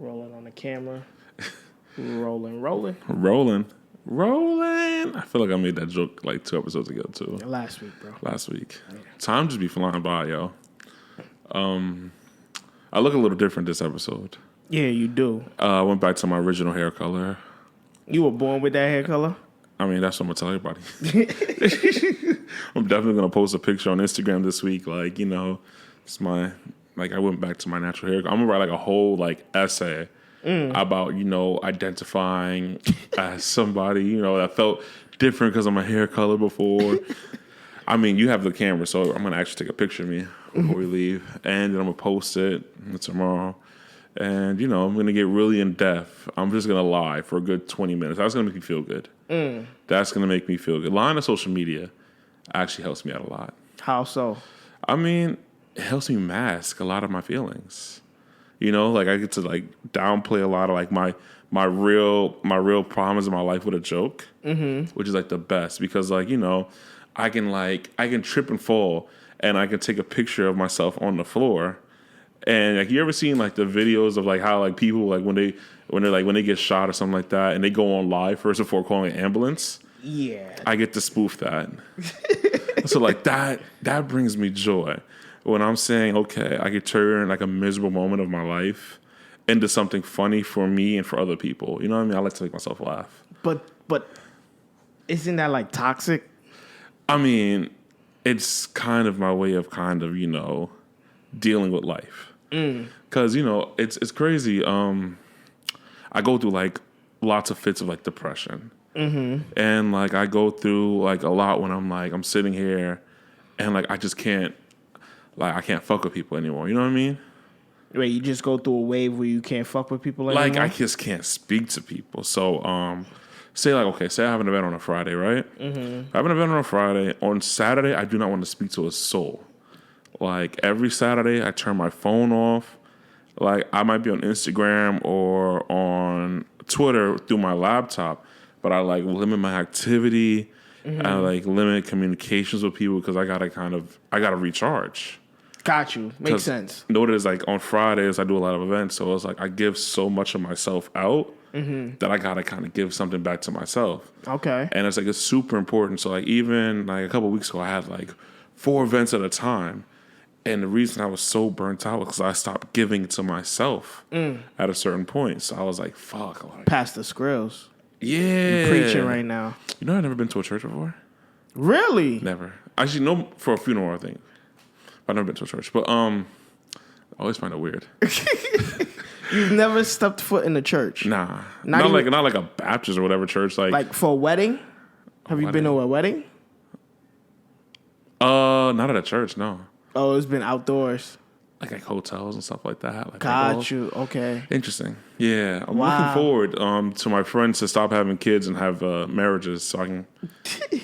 Rolling on the camera. Rolling. I feel like I made that joke like 2 episodes ago too. Last week, bro. Yeah. Time just be flying by, yo. I look a little different this episode. Yeah, you do. I went back to my original hair color. You were born with that hair color? I mean, that's what I'm going to tell everybody. I'm definitely going to post a picture on Instagram this week. Like, you know, it's my, like, I went back to my natural hair. I'm going to write, like, a whole, like, essay about, you know, identifying as somebody, you know, that felt different because of my hair color before. I mean, you have the camera, so I'm going to actually take a picture of me before we leave. And then I'm going to post it tomorrow. And, you know, I'm going to get really in-depth. I'm just going to lie for a good 20 minutes. That's going to make me feel good. That's going to make me feel good. Lying on social media actually helps me out a lot. How so? I mean, it helps me mask a lot of my feelings. You know, like I get to, like, downplay a lot of, like, my real problems in my life with a joke, which is, like, the best. Because, like, you know, I can trip and fall, and I can take a picture of myself on the floor. And like, you ever seen like the videos of like how like people like when they get shot or something like that, and they go on live first before calling an ambulance? Yeah, I get to spoof that. So like that brings me joy when I'm saying, okay, I could turn like a miserable moment of my life into something funny for me and for other people. You know what I mean? I like to make myself laugh. But isn't that like toxic? I mean, it's kind of my way of kind of, you know, dealing with life. Because, you know, it's crazy. I go through, like, lots of fits of, like, depression. And, like, I go through, like, a lot when I'm sitting here and, like, I just can't, like, I can't fuck with people anymore. You know what I mean? Wait, you just go through a wave where you can't fuck with people anymore? Like, I just can't speak to people. So, say I have an event on a Friday, right? I have an event on a Friday. On Saturday, I do not want to speak to a soul. Like, every Saturday, I turn my phone off. Like, I might be on Instagram or on Twitter through my laptop, but I, like, limit my activity. I, like, limit communications with people because I gotta recharge. Got you. Makes sense. Notice, like, on Fridays, I do a lot of events, so it's like I give so much of myself out that I gotta kind of give something back to myself. Okay. And it's, like, it's super important. So, like, even, like, a couple of weeks ago, I had, like, 4 events at a time. And the reason I was so burnt out was because I stopped giving to myself at a certain point. So I was like, fuck. Like, Pastor Skrills. Yeah. You're preaching right now. You know I've never been to a church before? Really? Never. Actually, no, for a funeral, I think. But I've never been to a church. But I always find it weird. You've never stepped foot in a church? Nah. Not like a Baptist or whatever church. Like for a wedding? Have you been to a wedding? Not at a church, no. Oh, it's been outdoors. Like hotels and stuff like that. Like Got you. Okay. Interesting. Yeah. I'm looking forward to my friends to stop having kids and have marriages so I can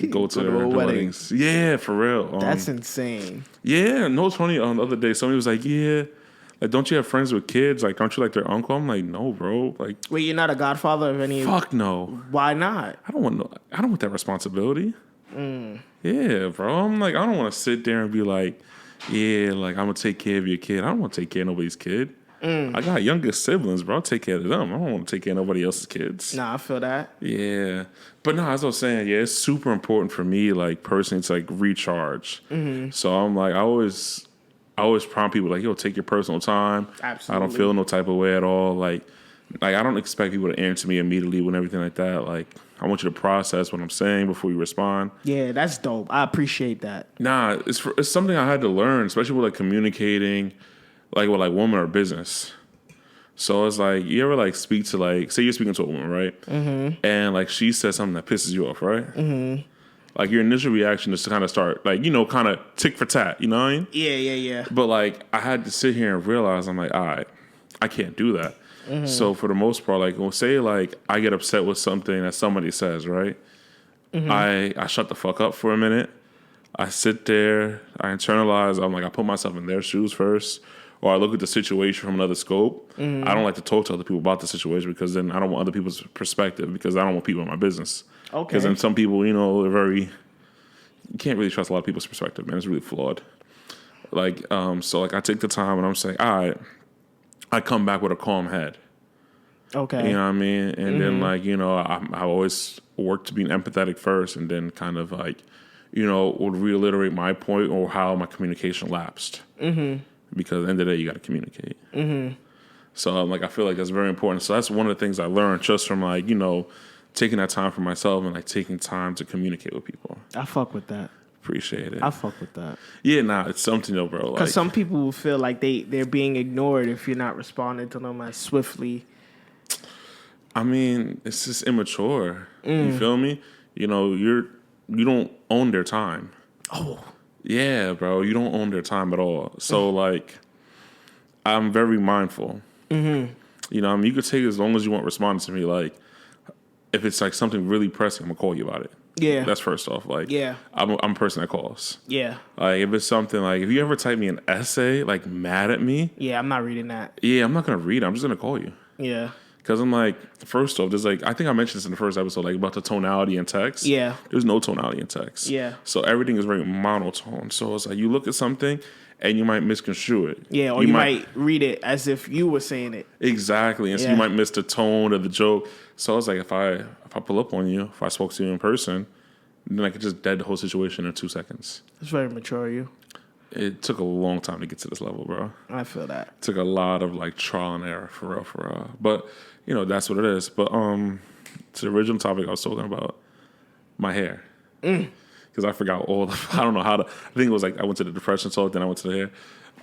go to their weddings. Yeah, for real. That's insane. Yeah. No, it's funny. The other day, somebody was like, yeah, like, don't you have friends with kids? Like, aren't you like their uncle? I'm like, no, bro. Like, wait, you're not a godfather of any? Fuck no. Why not? I don't want that responsibility. Yeah, bro. I'm like, I don't want to sit there and be like, yeah, like, I'm going to take care of your kid. I don't want to take care of nobody's kid. I got younger siblings, bro. I'll take care of them. I don't want to take care of nobody else's kids. Nah, I feel that. Yeah. But no, as I was saying, yeah, it's super important for me, like, personally, to, like, recharge. So I'm like, I always prompt people, like, yo, take your personal time. Absolutely. I don't feel no type of way at all. Like I don't expect people to answer me immediately and everything like that. Like, I want you to process what I'm saying before you respond. Yeah, that's dope. I appreciate that. Nah, it's something I had to learn, especially with, like, communicating, like, with, like, woman or business. So it's like, you ever, like, speak to, like, say you're speaking to a woman, right? And, like, she says something that pisses you off, right? Like, your initial reaction is to kind of start, like, you know, kind of tick for tat, you know what I mean? Yeah. But, like, I had to sit here and realize, I'm like, all right, I can't do that. So for the most part, like, well, say, like, I get upset with something that somebody says, right? I shut the fuck up for a minute. I sit there, I internalize, I'm like, I put myself in their shoes first, or I look at the situation from another scope. I don't like to talk to other people about the situation because then I don't want other people's perspective because I don't want people in my business. Okay. Because then some people, you know, you can't really trust a lot of people's perspective, man. It's really flawed. Like, so, like, I take the time and I'm saying, all right, I come back with a calm head. Okay. You know what I mean? And then like, you know, I always work to be empathetic first, and then kind of like, you know, would reiterate my point or how my communication lapsed. Because at the end of the day, you got to communicate. So like, I feel like that's very important. So that's one of the things I learned just from like, you know, taking that time for myself and like taking time to communicate with people. I fuck with that. Appreciate it. I fuck with that. Yeah, nah, it's something though, bro. Because Like, some people will feel like they're being ignored if you're not responding to them as swiftly. I mean, it's just immature. You feel me? You know, you don't own their time. Oh. Yeah, bro, you don't own their time at all. So like, I'm very mindful. You know, I mean, you could take as long as you want responding to me. Like, if it's like something really pressing, I'm gonna call you about it. Yeah. That's first off. Like, Yeah. I'm a person that calls. Yeah. Like, if it's something like, if you ever type me an essay, like, mad at me, Yeah, I'm not reading that. yeah, I'm not gonna read it. I'm just gonna call you. Yeah. Because I'm like, first off, there's like, I think I mentioned this in the first episode, like about the tonality in text. Yeah. There's no tonality in text. Yeah. So everything is very monotone. So it's like, you look at something and you might misconstrue it. Yeah, or you might read it as if you were saying it. Exactly. And so Yeah. you might miss the tone of the joke. So I was like, if I pull up on you, if I spoke to you in person, then I could just dead the whole situation in 2 seconds. It's very mature of you. It took a long time to get to this level, bro. I feel that. It took a lot of like trial and error for real. But you know, that's what it is. But to the original topic I was talking about, my hair. Because I forgot all the, I don't know how to, I think it was like I went to the depression talk, then I went to the hair.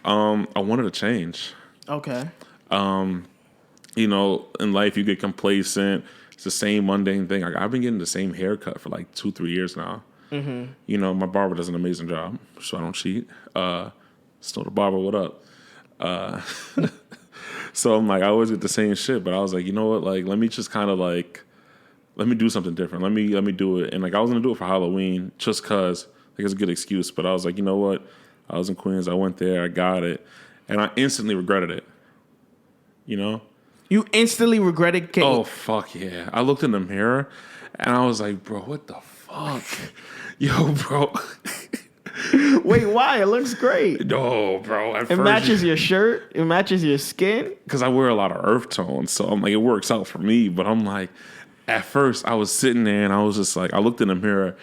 I wanted to change. Okay. You know, in life you get complacent. It's the same mundane thing. Like, I've been getting the same haircut for like 2-3 years now. You know, my barber does an amazing job, so I don't cheat. Still the barber, what up? So I'm like, I always get the same shit, but I was like, you know what? Like, let me just kind of like, let me do something different. Let me do it. And like, I was gonna do it for Halloween just cause like it's a good excuse. But I was like, you know what? I was in Queens. I went there. I got it, and I instantly regretted it. You know? You instantly regretted getting... Oh fuck yeah! I looked in the mirror, and I was like, bro, what the fuck? Yo, bro. Wait, why? It looks great. No, bro. It matches your shirt. It matches your skin. Because I wear a lot of earth tones, so I'm like, it works out for me. But I'm like, at first, I was sitting there and I was just like, I looked in the mirror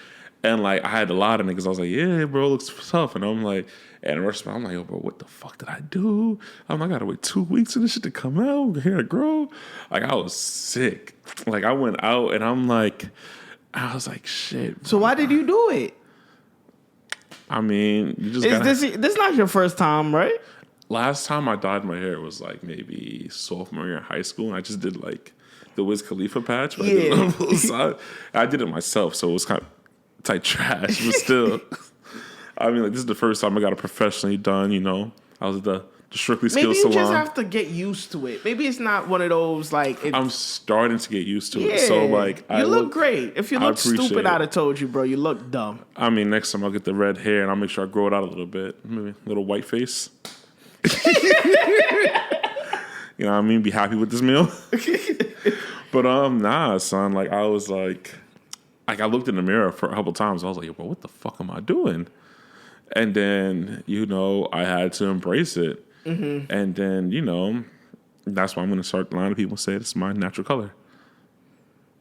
and like, I had a lot of niggas. I was like, yeah, bro, it looks tough. And I'm like, and the rest of I'm like, yo, bro, what the fuck did I do? I gotta wait 2 weeks for this shit to come out, hair to grow. Like, I was sick. Like, I went out and I'm like, I was like, shit. So why did you do it? I mean, you just Is gotta... this not your first time, right? Last time I dyed my hair was like maybe sophomore year in high school, and I just did like the Wiz Khalifa patch. But I did it on both sides. I did it myself, so it was kind of tight trash, but still. I mean, like, this is the first time I got it professionally done. You know, I was at the Strictly Skills Maybe you Salon. just have to get used to it. Maybe it's not one of those like. I'm starting to get used to yeah, it. So like, you look great. If you look stupid, it. I'd have told you, bro. You look dumb. I mean, next time I'll get the red hair and I'll make sure I grow it out a little bit. Maybe a little white face. You know what I mean? Be happy with this meal. But nah, son. Like, I was like I looked in the mirror for a couple times. I was like, yo, bro, what the fuck am I doing? And then, you know, I had to embrace it. And then, you know, that's why I'm going to start lying to people and say this is my natural color.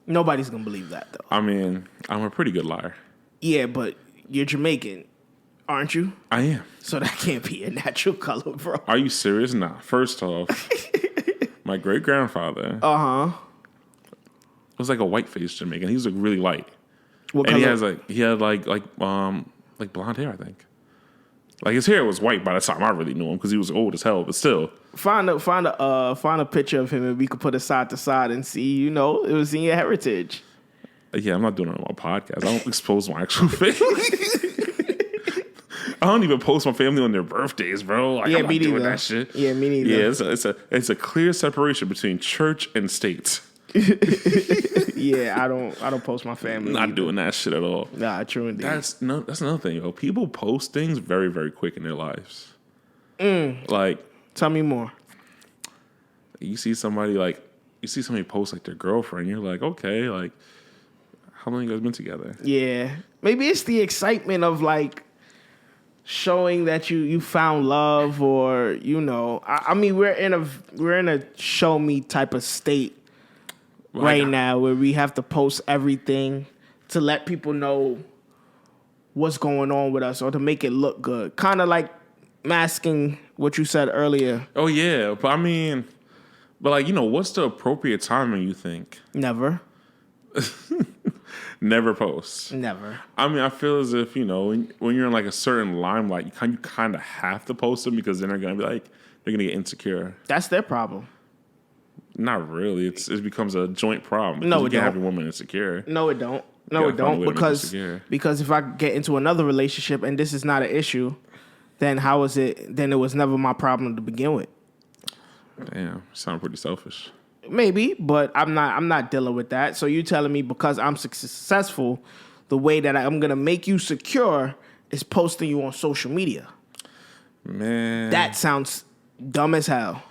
Nobody's gonna believe that though. I mean, I'm a pretty good liar. Yeah, but you're Jamaican, aren't you? I am. So that can't be a natural color, bro. Are you serious? Nah. First off, my great grandfather was like a white faced Jamaican. He was like really light. What And color? he had like blonde hair, I think. Like, his hair was white by the time I really knew him because he was old as hell, but still. Find a picture of him and we could put it side to side and see. You know, it was in your heritage. Yeah, I'm not doing it on my podcast. I don't expose my actual family. I don't even post my family on their birthdays, bro. Like, Yeah, I'm not me doing neither. that shit. Yeah, me neither. Yeah, it's a clear separation between church and state. Yeah, I don't post my family. Not either. doing that shit at all. Nah, true indeed. That's another thing, yo. People post things very, very quick in their lives. Like, Tell me more. you see somebody post like their girlfriend, you're like, okay, like, how long you guys been together? Yeah, maybe it's the excitement of like showing that you found love, or you know, I mean, we're in a show me type of state right now where we have to post everything to let people know what's going on with us or to make it look good. Kind of like masking what you said earlier. Oh, yeah. But I mean, like, what's the appropriate timing, you think? Never. Never post. Never. I mean, I feel as if, when you're in like a certain limelight, you kind of have to post them because then they're going to be like, they're going to get insecure. That's their problem. Not really. It becomes a joint problem. No, you can't have your woman insecure. No, it don't. No, it don't. Because if I get into another relationship and this is not an issue, then how is it? Then it was never my problem to begin with. Damn, you sound pretty selfish. Maybe, but I'm not dealing with that. So you telling me because I'm successful, the way that I'm gonna make you secure is posting you on social media. Man, that sounds dumb as hell.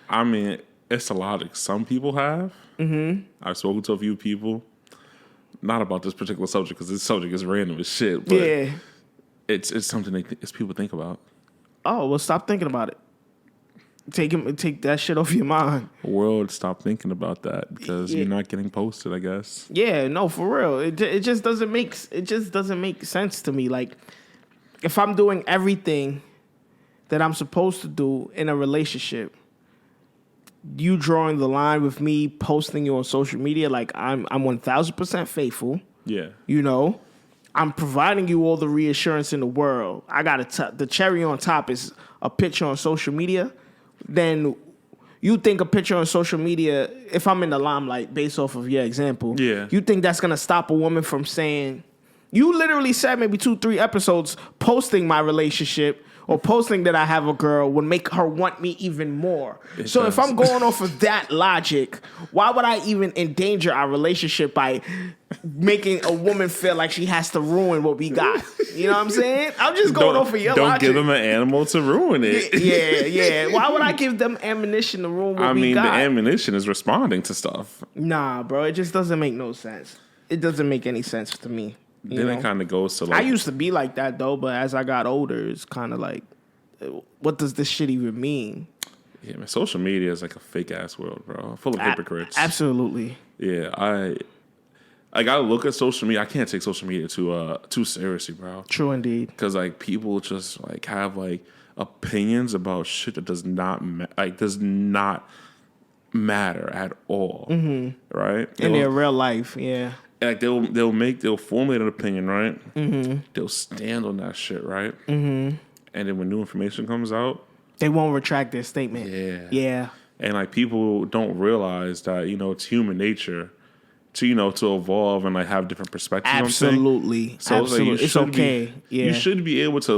I mean, it's a logic some people have. Mm-hmm. I've spoken to a few people, not about this particular subject because this subject is random as shit. But yeah, it's something it's people think about. Oh well, stop thinking about it. Take that shit off your mind. World, stop thinking about that because you're not getting posted, I guess. Yeah, no, for real. It just doesn't make sense to me. Like, if I'm doing everything that I'm supposed to do in a relationship, you drawing the line with me posting you on social media, like I'm 1000% faithful. Yeah. I'm providing you all the reassurance in the world. I got the cherry on top is a picture on social media. Then you think a picture on social media, if I'm in the limelight based off of your example, you think that's going to stop a woman from saying, you literally said maybe 2-3 episodes posting my relationship or posting that I have a girl would make her want me even more. So if I'm going off of that logic, why would I even endanger our relationship by making a woman feel like she has to ruin what we got? You know what I'm saying? I'm just going off of your logic. Don't give them an animal to ruin it. Yeah. Why would I give them ammunition to ruin what we got? The ammunition is responding to stuff. Nah, bro, it just doesn't make no sense. It doesn't make any sense to me. Then it kind of goes to like... I used to be like that, though, but as I got older, it's kind of like, what does this shit even mean? Yeah, man, social media is like a fake-ass world, bro. Full of hypocrites. Absolutely. Yeah, I gotta look at social media. I can't take social media too seriously, bro. True indeed. Because, like, people just, like, have, like, opinions about shit that does not matter at all, right? In their real life, yeah. Like they'll formulate an opinion, right? Mm-hmm. They'll stand on that shit, right? Mm-hmm. And then when new information comes out, they won't retract their statement. Yeah. And like people don't realize that it's human nature to evolve and like have different perspectives. Absolutely. So absolutely. It's okay. You should be able to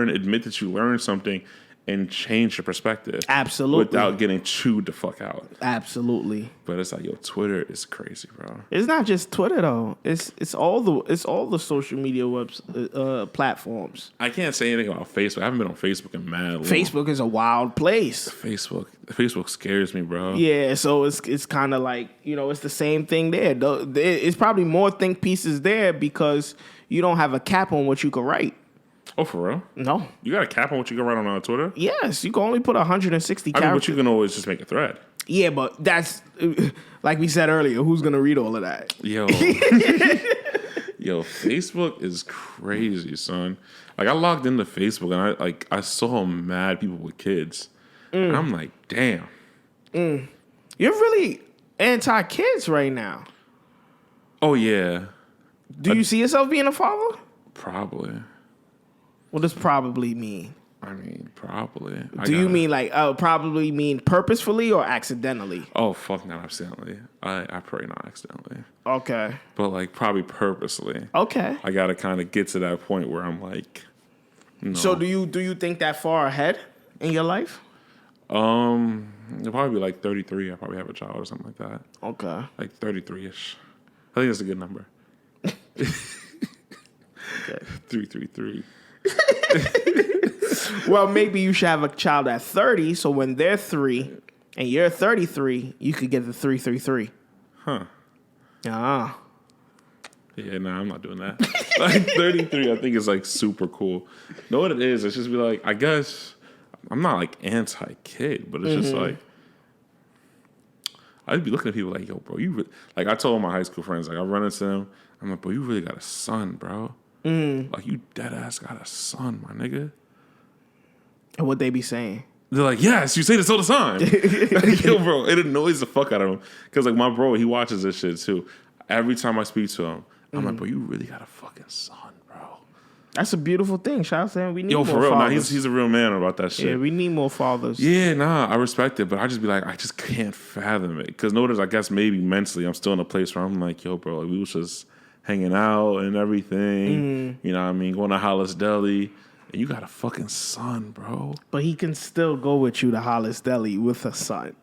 admit that you learned something, and change your perspective. Absolutely. Without getting chewed the fuck out. Absolutely. But it's like, Twitter is crazy, bro. It's not just Twitter though. It's all the social media platforms. I can't say anything about Facebook. I haven't been on Facebook in mad long. Facebook is a wild place. Facebook scares me, bro. Yeah, so it's kind of like, it's the same thing there. It's probably more think pieces there because you don't have a cap on what you can write. Oh, for real? No. You got a cap on what you can write on Twitter? Yes, you can only put 160 characters. But you can always just make a thread. Yeah, but that's, like we said earlier, who's going to read all of that? Yo, Facebook is crazy, son. Like, I logged into Facebook, and I saw mad people with kids. And I'm like, damn. You're really anti-kids right now. Oh, yeah. Do you see yourself being a father? Probably. What does probably mean? I mean, probably. Do you mean like probably mean purposefully or accidentally? Oh, fuck, not accidentally. I pray not accidentally. Okay. But like probably purposely. Okay. I gotta kind of get to that point where I'm like, no. So do you think that far ahead in your life? It'll probably be like 33. I'll probably have a child or something like that. Okay. Like 33-ish. I think that's a good number. Okay. 333. Well, maybe you should have a child at 30, so when they're 3 and you're 33, you could get the 333. Huh. Ah. Yeah, nah, I'm not doing that. Like 33, I think is like super cool. Know what it is? It's just be like, I guess I'm not like anti-kid, but it's just like I'd be looking at people like, yo, bro, like I told my high school friends, like I run into them, I'm like, bro, you really got a son, bro. Like you dead ass got a son, my nigga. And what they be saying? They're like, yes, you say this all the time. Like, yo, bro, it annoys the fuck out of him. Because, like, my bro, he watches this shit, too. Every time I speak to him, I'm like, bro, you really got a fucking son, bro. That's a beautiful thing. Shout out to him. We need Yo, more for real. Nah, fathers. he's a real man about that shit. Yeah, we need more fathers. Yeah, nah, I respect it. But I just be like, I just can't fathom it. Because notice, I guess maybe mentally, I'm still in a place where I'm like, yo, bro, like, we was just hanging out and everything. You know what I mean? Going to Hollis Deli. And you got a fucking son, bro. But he can still go with you to Hollis Deli with a son.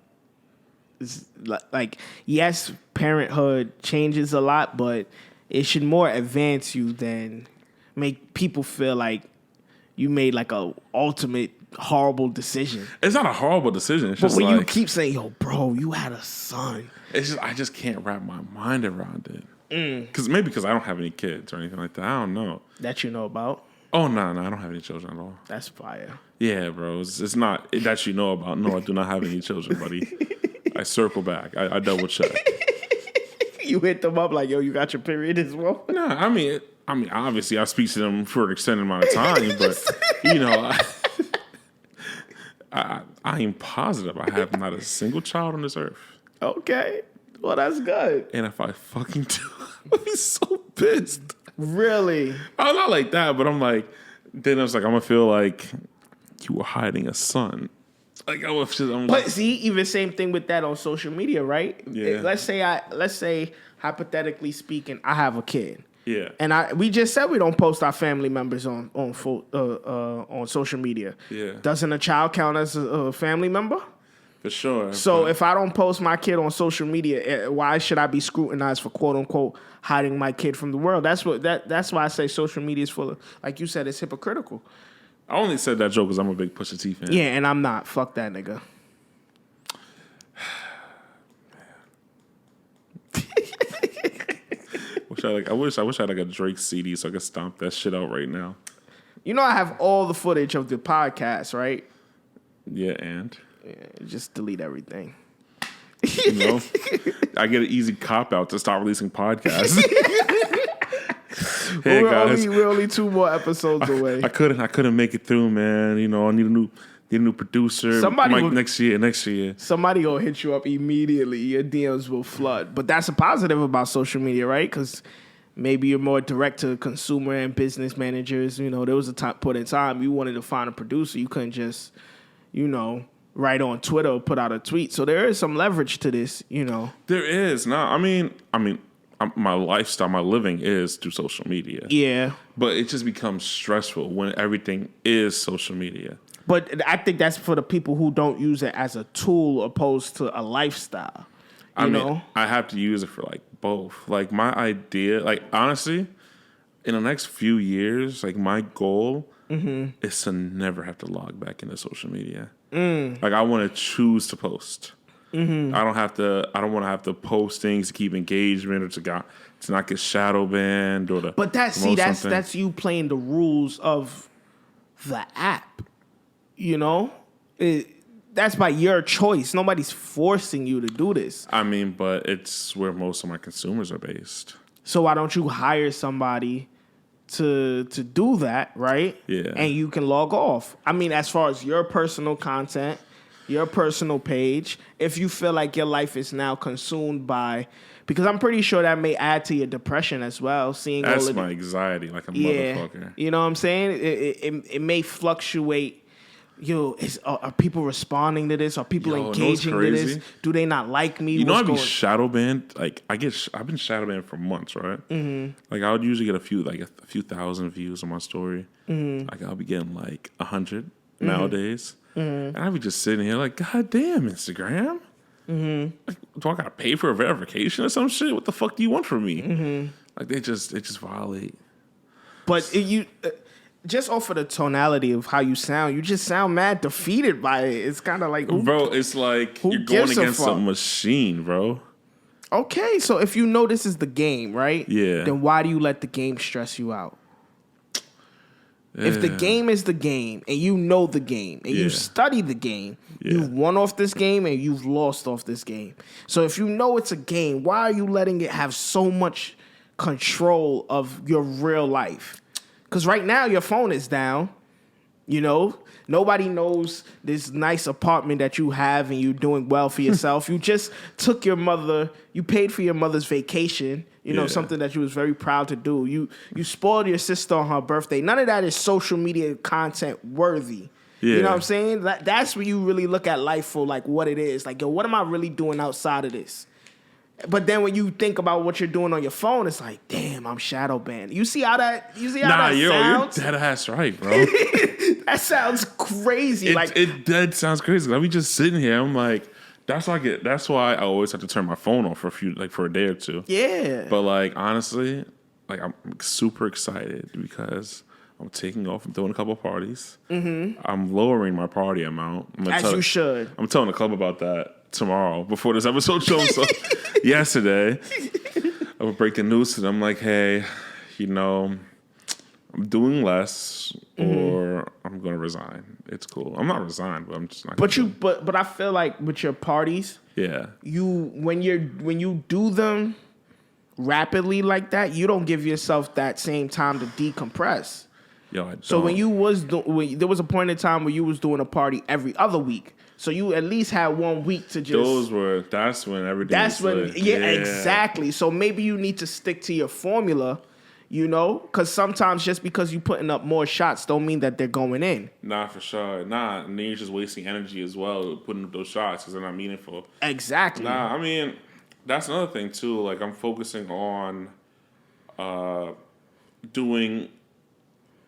It's like, yes, parenthood changes a lot, but it should more advance you than make people feel like you made like a ultimate horrible decision. It's not a horrible decision. It's But just when like, you keep saying, yo, bro, you had a son. it's just I just can't wrap my mind around it. Because I don't have any kids or anything like that. I don't know. That you know about. Oh no, I don't have any children at all. That's fire. Yeah, bro, it's not that you know about. No, I do not have any children, buddy. I circle back. I double check. You hit them up like, yo, you got your period as well? Nah, I mean, obviously, I speak to them for an extended amount of time, but you know, I am positive I have not a single child on this earth. Okay. Well, that's good. And if I fucking do, I'll be so pissed. Really? I'm not like that, but I'm like, then I was like, I'm gonna feel like you were hiding a son. Like I'm But see, even same thing with that on social media, right? Yeah. Let's say hypothetically speaking, I have a kid. yeah, And we just said we don't post our family members on social media. Yeah. Doesn't a child count as a family member? for sure. So But if I don't post my kid on social media, why should I be scrutinized for quote unquote hiding my kid from the world? That's why I say social media is full of, like you said, it's hypocritical. I only said that joke because I'm a big Pusha T fan. Yeah, and I'm not. Fuck that nigga. I wish I had like a Drake CD so I could stomp that shit out right now. You know I have all the footage of the podcast, right? Yeah, and Yeah, just delete everything. you know, I get an easy cop out to start releasing podcasts. Hey guys, We're only 2 more episodes away. I couldn't make it through, man. You know, I need a new producer. Next year. Somebody gonna hit you up immediately. Your DMs will flood. But that's a positive about social media, right? Because maybe you're more direct to consumer and business managers. You know, there was a point in time you wanted to find a producer. You couldn't just, write on Twitter or put out a tweet. So there is some leverage to this, There is. No, I mean, my lifestyle, my living is through social media. Yeah. But it just becomes stressful when everything is social media. But I think that's for the people who don't use it as a tool opposed to a lifestyle. You know? I have to use it for like both. Like my idea, like honestly, in the next few years, like my goal is to never have to log back into social media. Like I want to choose to post. I don't want to have to post things to keep engagement or to not get shadow banned or to. But that's you playing the rules of the app. That's by your choice. Nobody's forcing you to do this. I mean, but it's where most of my consumers are based. So why don't you hire somebody to do that, right? Yeah. And you can log off. I mean, as far as your personal content, your personal page, if you feel like your life is now consumed by, because I'm pretty sure that may add to your depression as well. Seeing That's all of my anxiety, like a motherfucker. You know what I'm saying? It may fluctuate. Are people responding to this? Are people engaging to this? Do they not like me? You know, I'd be shadow banned. Like I've been shadow banned for months, right? Mm-hmm. Like I would usually get a few thousand views on my story. Mm-hmm. Like I'll be getting like 100 nowadays, and I'd be just sitting here like, God damn, Instagram. Mm-hmm. Like, do I gotta pay for a verification or some shit? What the fuck do you want from me? Mm-hmm. Like they just violate. But just off of the tonality of how you sound, you just sound mad defeated by it. It's kind of like, bro, it's like you're going against a machine, bro. Okay, so if you know this is the game, right? Yeah. Then why do you let the game stress you out? If the game is the game and you know the game and you study the game, you've won off this game and you've lost off this game. So if you know it's a game, why are you letting it have so much control of your real life? Because right now your phone is down, you know? Nobody knows this nice apartment that you have and you're doing well for yourself. You just took you paid for your mother's vacation, you know, something that you was very proud to do. You spoiled your sister on her birthday. None of that is social media content worthy. Yeah. You know what I'm saying? That's where you really look at life for like what it is. Like, yo, what am I really doing outside of this? But then when you think about what you're doing on your phone, it's like, damn, I'm shadow banned. You see how that sounds? You're dead ass right, bro. That sounds crazy. It sounds crazy. Like, we just sitting here. I'm like, that's why I always have to turn my phone off for a day or two. Yeah. But like, honestly, like, I'm super excited because I'm taking off. I'm throwing a couple parties. Mm-hmm. I'm lowering my party amount. You should. I'm telling the club about that tomorrow before this episode shows. So yesterday, I would break the news to them like, hey, you know, I'm doing less or I'm going to resign. It's cool. I'm not resigned, but I'm just not. But I feel like with your parties, when you do them rapidly like that, you don't give yourself that same time to decompress. Yo, I don't. So there was a point in time where you was doing a party every other week. So you at least had 1 week to just. That's when everything. Exactly. So maybe you need to stick to your formula, you know, because sometimes just because you're putting up more shots don't mean that they're going in. Nah, for sure. Nah, and then you're just wasting energy as well putting up those shots because they're not meaningful. Exactly. Nah, I mean, that's another thing too. Like, I'm focusing on doing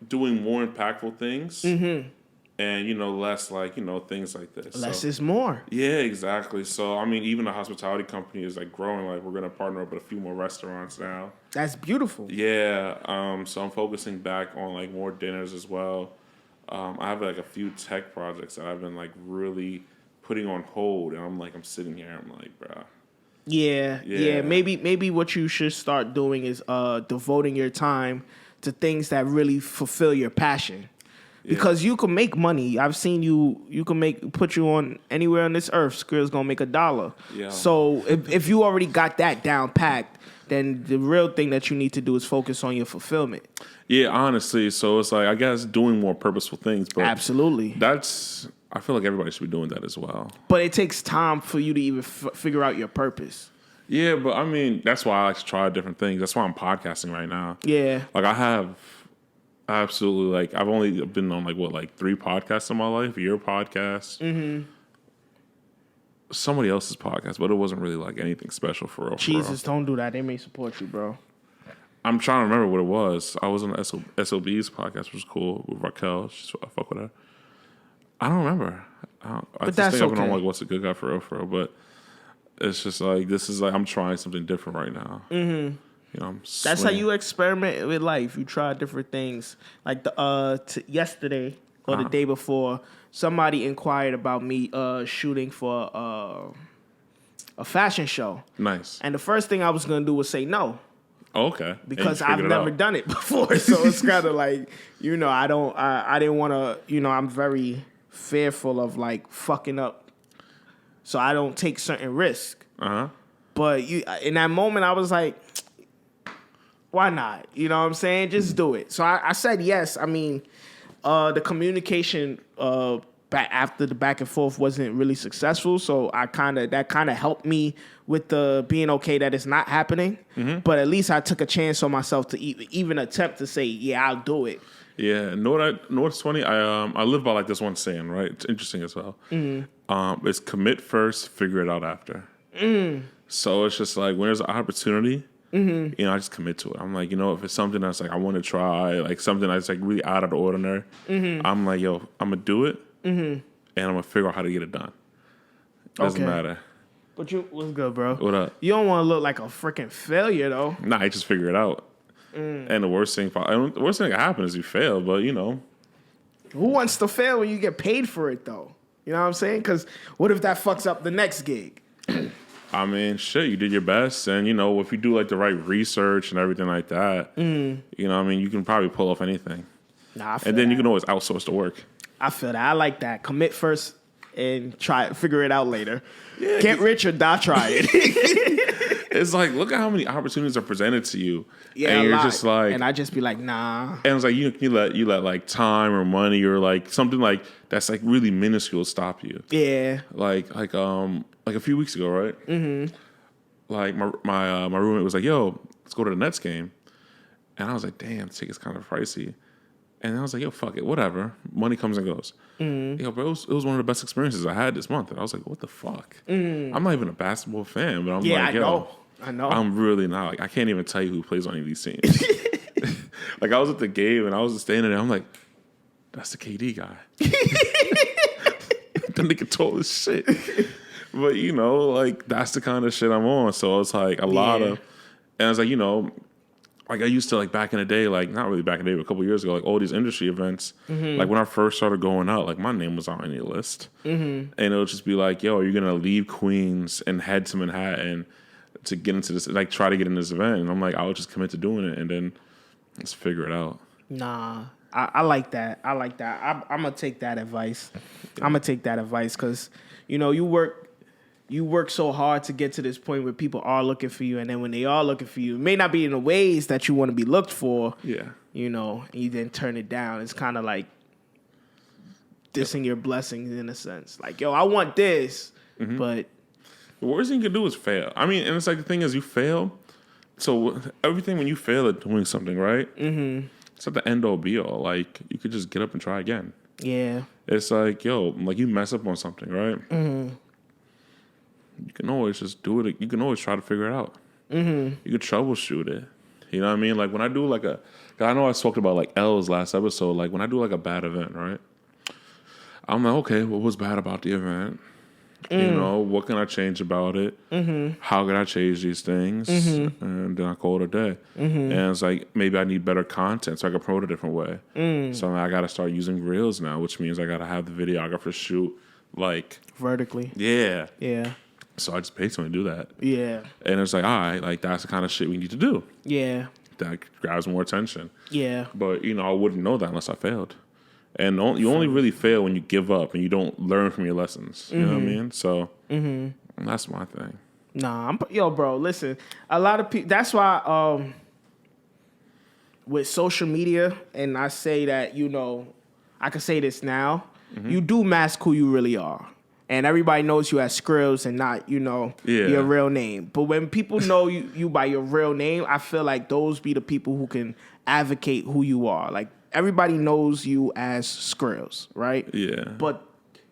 more impactful things. Mm-hmm. And, you know, less like, you know, things like this. Less is more. Yeah, exactly. So, I mean, even the hospitality company is like growing. Like, we're going to partner up with a few more restaurants now. That's beautiful. Yeah. So I'm focusing back on like more dinners as well. I have like a few tech projects that I've been like really putting on hold. And I'm sitting here. I'm like, bruh. Yeah. Maybe what you should start doing is devoting your time to things that really fulfill your passion. Because you can make money. I've seen you can put you on anywhere on this earth. Skrill's gonna make $1. Yeah. So if you already got that down packed, then the real thing that you need to do is focus on your fulfillment. Yeah, honestly. So it's like, I guess doing more purposeful things. But absolutely. I feel like everybody should be doing that as well. But it takes time for you to even figure out your purpose. Yeah, but I mean, that's why I like to try different things. That's why I'm podcasting right now. Yeah. Like, I have. Absolutely. Like, I've only been on 3 podcasts in my life. Your podcast, somebody else's podcast, but it wasn't really like anything special for real. Jesus, don't do that. They may support you, bro. I'm trying to remember what it was. I was on the SOB's podcast, which was cool with Raquel. I fuck with her. I don't remember. I just think I've been on What's a Good Guy for real. But it's just like, this is like, I'm trying something different right now. Mm-hmm. You know, that's how you experiment with life. You try different things. Like yesterday or the day before, somebody inquired about me shooting for a fashion show. Nice. And the first thing I was gonna do was say no. Oh, okay. Because I've never done it before, so it's kind of like, you know, I didn't want to. You know, I'm very fearful of like fucking up, so I don't take certain risks. But in that moment, I was like, why not? You know what I'm saying? Just do it. So I said yes. I mean, the communication after the back and forth wasn't really successful. So that kind of helped me with the being okay that it's not happening. Mm-hmm. But at least I took a chance on myself to even attempt to say, yeah, I'll do it. Yeah. Know what's funny? I live by like this one saying, right? It's interesting as well. Mm-hmm. It's commit first, figure it out after. So it's just like when there's an opportunity, you know, I just commit to it. I'm like, you know, if it's something that's like I want to try, like something that's like really out of the ordinary, I'm like, yo, I'm gonna do it, and I'm gonna figure out how to get it done. Doesn't matter. But what's good, bro? What up? You don't want to look like a freaking failure, though. Nah, I just figure it out. And the worst thing that can happen is you fail, but you know, who wants to fail when you get paid for it, though? You know what I'm saying? Because what if that fucks up the next gig? I mean, shit, you did your best. And, you know, if you do, like, the right research and everything like that, you know, I mean, you can probably pull off anything. Nah, I feel and then you that. can always outsource the work. I feel that. I like that. Commit first and figure it out later. Get rich or die trying. It's like, look at how many opportunities are presented to you, Yeah, and a you're lot. just like, and I just be like, nah. and it's like you let like time or money or like something like that's like really minuscule stop you. Yeah. Like a few weeks ago, right? Mm-hmm. Like my roommate was like, "Yo, let's go to the Nets game," and I was like, "Damn, the ticket's kind of pricey." And I was like, "Yo, fuck it, whatever. Money comes and goes." Mm-hmm. Yo, bro, it was one of the best experiences I had this month, and I was like, "What the fuck?" I'm not even a basketball fan, but I'm Yeah, like, "Yo, I know. I'm really not. Like, I can't even tell you who plays on any of these teams." Like, I was at the game and I was just standing there. I'm like, "That's the KD guy." That nigga tall as shit. But you know, like that's the kind of shit I'm on. So it's like a lot of, and it's like like I used to like back in the day, like not really back in the day, but a couple years ago, like all these industry events. Like when I first started going out, like my name was on any list, and it would just be like, "Yo, are you gonna leave Queens and head to Manhattan to get into this? Like try to get in this event?" And I'm like, I would just commit to doing it, and then let's figure it out. Nah. I like that. I like that. I'm gonna take that advice. I'm gonna take that advice because you work so hard to get to this point where people are looking for you, and then when they are looking for you, it may not be in the ways that you want to be looked for. Yeah. And you then turn it down. It's kind of like dissing your blessings in a sense. Like, yo, I want this, but The worst thing you can do is fail. I mean, and it's like the thing is, you fail. So everything when you fail at doing something, right? Mm-hmm. It's not the end all be all. Like you could just get up and try again. yeah, It's like, yo, like you mess up on something, right? Mm-hmm. You can always just do it. You can always try to figure it out. Mm-hmm. You could troubleshoot it. You know what I mean? Like when I do like 'cause I know I talked about like L's last episode. Like when I do like a bad event, right? I'm like, okay, what was bad about the event? You know, what can I change about it? Mm-hmm. How can I change these things? Mm-hmm. And then I call it a day. Mm-hmm. And it's like, maybe I need better content so I can promote a different way. So I got to start using Reels now, which means I got to have the videographer shoot like, vertically. yeah. Yeah, So I just paid someone to do that. yeah, And it's like, all right, like that's the kind of shit we need to do. yeah, That grabs more attention. yeah. But, I wouldn't know that unless I failed. And you only really fail when you give up and you don't learn from your lessons. You know what I mean? So that's my thing. Nah, yo, bro. Listen, a lot of people. That's why with social media, and I say that I can say this now. You do mask who you really are, and everybody knows you as Skrills and not your real name. But when people know you by your real name, I feel like those be the people who can advocate who you are. Like everybody knows you as Skrills, right? Yeah. But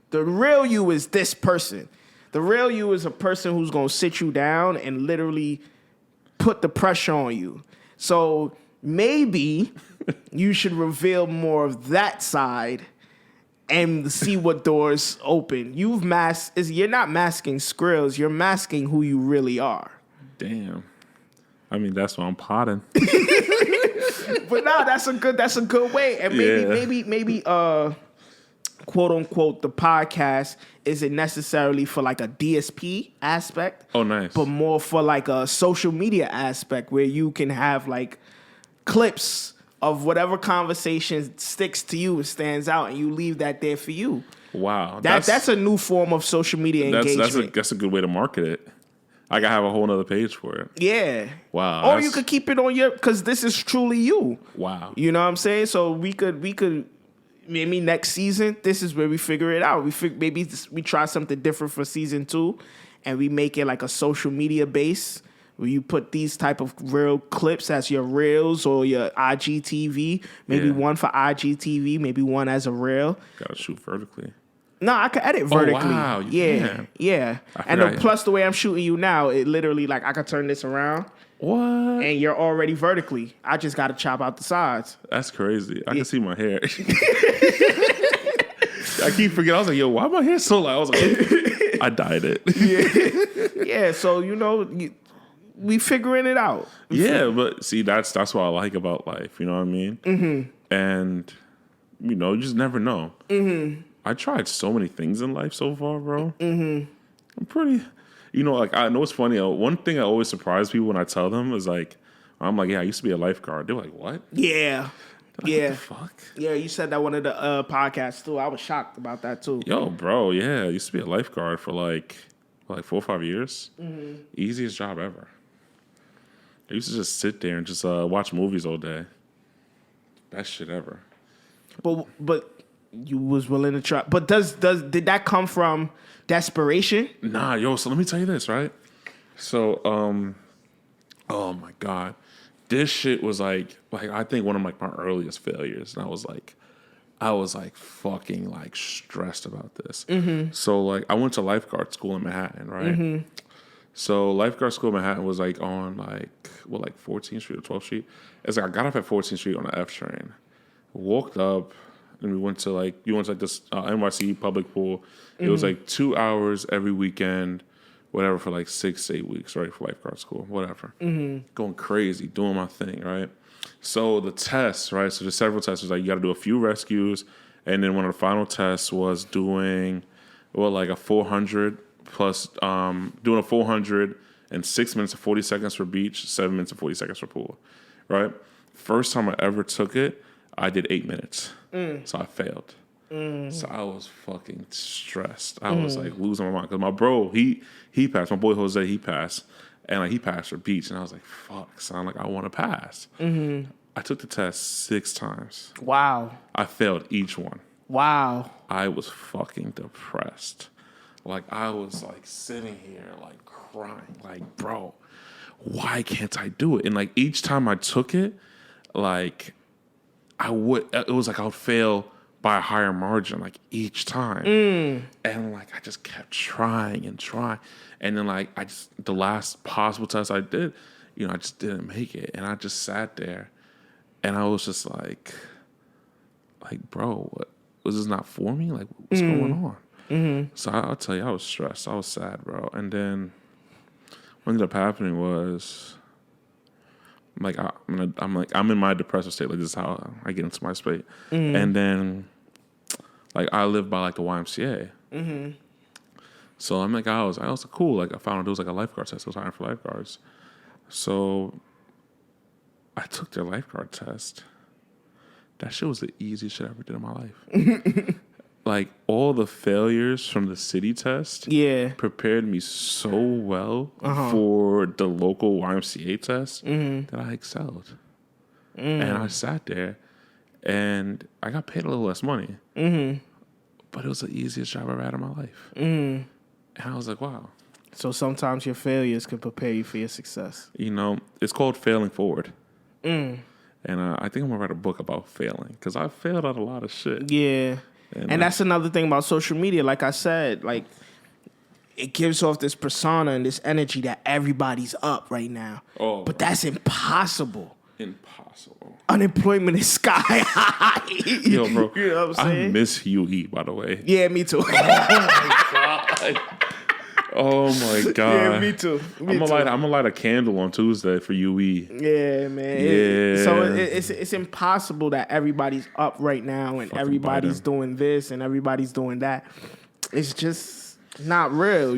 the real you is this person. The real you is a person who's going to sit you down and literally put the pressure on you. So maybe you should reveal more of that side and see what doors open. You're not masking Skrills. You're masking who you really are. Damn. I mean, that's why I'm potting. But no, that's a good way. And maybe quote unquote the podcast isn't necessarily for like a DSP aspect. Oh, nice. But more for like a social media aspect where you can have like clips of whatever conversation sticks to you and stands out, and you leave that there for you. Wow. That's a new form of social media engagement. That's a good way to market it. I gotta have a whole nother page for it. Yeah. Wow. Or you could keep it on because this is truly you. Wow. You know what I'm saying? So we could maybe next season, this is where we figure it out. Maybe we try something different for season 2, and we make it like a social media base where you put these type of real clips as your reels or your IGTV. Maybe one for IGTV, maybe one as a reel. Gotta shoot vertically. No, I can edit vertically. Oh, wow. Yeah. And plus the way I'm shooting you now, it literally like I could turn this around. What? And you're already vertically. I just got to chop out the sides. That's crazy. I can see my hair. I keep forgetting. I was like, yo, why my hair so light? I was like, I dyed it. Yeah, so, we figuring it out. Yeah, but see, that's what I like about life. You know what I mean? Mm-hmm. And, you just never know. Mm-hmm. I tried so many things in life so far, bro. Mm-hmm. I'm pretty... like I know it's funny. One thing I always surprise people when I tell them is like, I'm like, yeah, I used to be a lifeguard. They're like, what? Yeah. Like, Yeah. What the fuck? Yeah, you said that one of the podcasts too. I was shocked about that too. Yo, bro, yeah. I used to be a lifeguard for like 4 or 5 years. Easiest job ever. I used to just sit there and just watch movies all day. Best shit ever. But you was willing to try. But did that come from desperation? Nah, yo, so let me tell you this, right? So, oh my God. This shit was like I think one of my earliest failures. And I was like fucking like stressed about this. So like I went to lifeguard school in Manhattan, right? So lifeguard school in Manhattan was like on like 14th Street or 12th Street. It's like I got off at 14th Street on the F train, walked up, and we went to this NYC public pool. It was like 2 hours every weekend, whatever, for like 6 to 8 weeks, right, for lifeguard school, whatever. Going crazy, doing my thing, right? So the tests, right? So there's several tests. It's like you got to do a few rescues, and then one of the final tests was doing like a 400 plus doing a 400 in 6 minutes and 40 seconds for beach, 7 minutes and 40 seconds for pool, right? First time I ever took it, I did 8 minutes, so I failed. So I was fucking stressed. I was like losing my mind because my bro, he passed. My boy Jose, he passed, and like he passed for beach, and I was like, fuck, son, like I want to pass. I took the test 6 times. Wow. I failed each one. Wow. I was fucking depressed. Like I was like sitting here like crying, like, bro, why can't I do it? And like each time I took it, like it was like I would fail by a higher margin, like each time. And like I just kept trying and trying. And then like the last possible test I did, I just didn't make it. And I just sat there and I was just like, bro, what was this not for me? Like what's going on? So I'll tell you, I was stressed. I was sad, bro. And then what ended up happening was, like I'm in my depressive state. Like this is how I get into my state. And then, like I live by like the YMCA. So I'm like I was cool. Like I found out there was like a lifeguard test. I was hiring for lifeguards. So I took their lifeguard test. That shit was the easiest shit I ever did in my life. Like all the failures from the city test prepared me so well for the local YMCA test that I excelled. And I sat there and I got paid a little less money. But it was the easiest job I ever had in my life. And I was like, wow. So sometimes your failures can prepare you for your success. It's called Failing Forward. And I think I'm going to write a book about failing because I failed at a lot of shit. Yeah. And that's another thing about social media. Like I said, like it gives off this persona and this energy that everybody's up right now. But that's impossible. Impossible. Unemployment is sky high. Yo, bro. You know what I'm saying? I miss Huey, by the way. Yeah, me too. Oh my God. Yeah, me too. I'm gonna light a candle on Tuesday for UE. Yeah, man. Yeah. So it's impossible that everybody's up right now and Fucking everybody's Biden. doing this and everybody's doing that. It's just not real,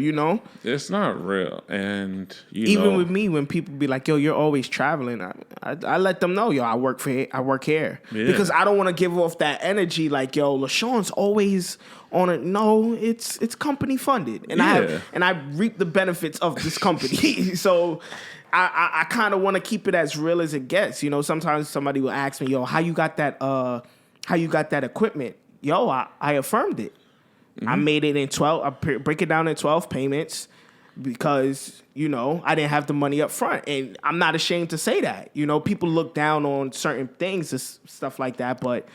It's not real. And even with me, when people be like, "Yo, you're always traveling," I let them know, "Yo, I work here," because I don't want to give off that energy like, "Yo, LaShawn's always on it." No, it's company funded, and I reap the benefits of this company. So I kind of want to keep it as real as it gets. Sometimes somebody will ask me, "Yo, how you got that equipment?" Yo, I affirmed it. I made it in 12. I break it down in 12 payments because, I didn't have the money up front. And I'm not ashamed to say that. People look down on certain things and stuff like that. But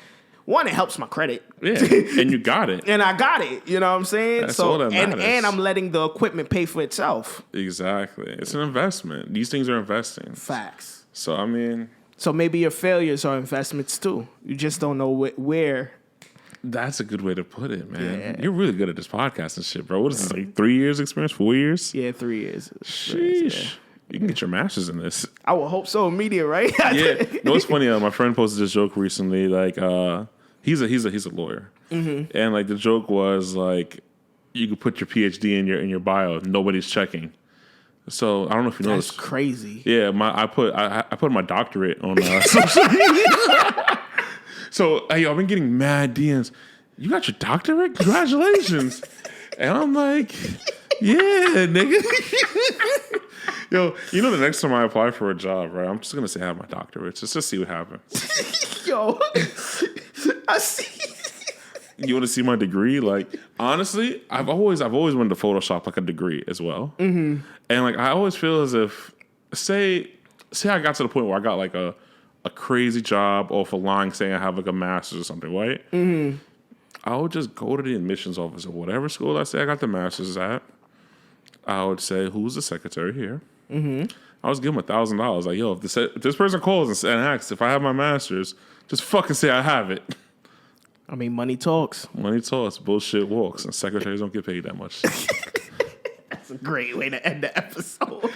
one, it helps my credit. Yeah, and you got it. And I got it. You know what I'm saying? That's all that matters. And I'm letting the equipment pay for itself. Exactly. It's an investment. These things are investing. Facts. So, I mean... So maybe your failures are investments too. You just don't know where... That's a good way to put it, man. Yeah. You're really good at this podcast and shit, bro. What is this, like 3 years experience, 4 years? Yeah, 3 years. Sheesh. Yeah. You can get your master's in this. I would hope so. Media, right? Yeah. No, it's funny. My friend posted this joke recently. Like, he's a lawyer, and like the joke was like, you could put your PhD in your bio. Nobody's checking. So I don't know if you know That's this. crazy. Yeah, I put my doctorate on social media. So, hey, I've been getting mad DMs. You got your doctorate? Congratulations. And I'm like, yeah, nigga. Yo, you know, the next time I apply for a job, right, I'm just going to say I have my doctorate. Just to see what happens. Yo, I see. You want to see my degree? Like, honestly, I've always wanted to Photoshop like a degree as well. Mm-hmm. And like, I always feel as if, say I got to the point where I got like a crazy job off a line saying I have like a master's or something, right? Mm-hmm. I would just go to the admissions office of whatever school I say I got the master's at. I would say, who's the secretary here? Mm-hmm. I was give him $1,000. Like, yo, if this person calls and asks if I have my master's, just fucking say I have it. I mean, money talks. Money talks, bullshit walks, and secretaries don't get paid that much. That's a great way to end the episode.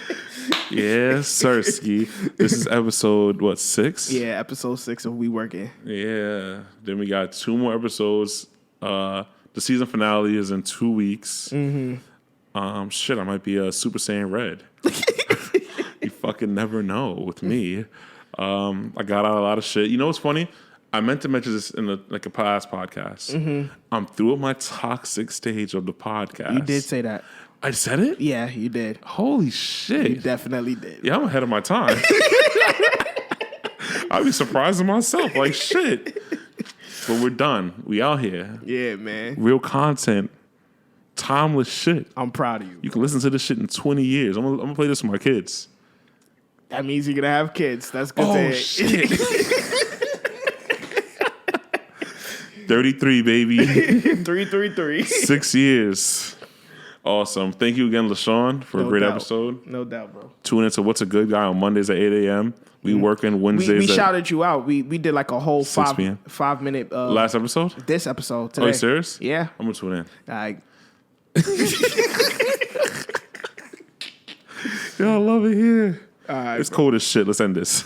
Yeah, Sirski. This is episode, 6? Yeah, episode 6 of We Working. Yeah. Then we got 2 more episodes. The season finale is in 2 weeks. Mm-hmm. Shit, I might be a Super Saiyan Red. You fucking never know with me. I got out a lot of shit. You know what's funny? I meant to mention this in a past podcast. Mm-hmm. I'm through with my toxic stage of the podcast. You did say that. I said it? Yeah, you did. Holy shit. You definitely did. Yeah, I'm ahead of my time. I'd be surprising myself. Like, shit. But we're done. We out here. Yeah, man. Real content. Timeless shit. I'm proud of you. You can listen to this shit in 20 years. I'm gonna play this for my kids. That means you're going to have kids. That's good Oh, to shit. 33, baby. 333. 6 years. Awesome. Thank you again, LaShawn, for a great episode. No doubt, bro. Tune into What's a Good Guy on Mondays at 8 a.m. We working Wednesdays We at shouted you out. We did like a whole 6 p.m. 5 minute last episode. this episode today. Oh, you serious? Yeah. I'm gonna tune in. Like, Yo, I love it here. all right, It's cold as shit. Let's end this.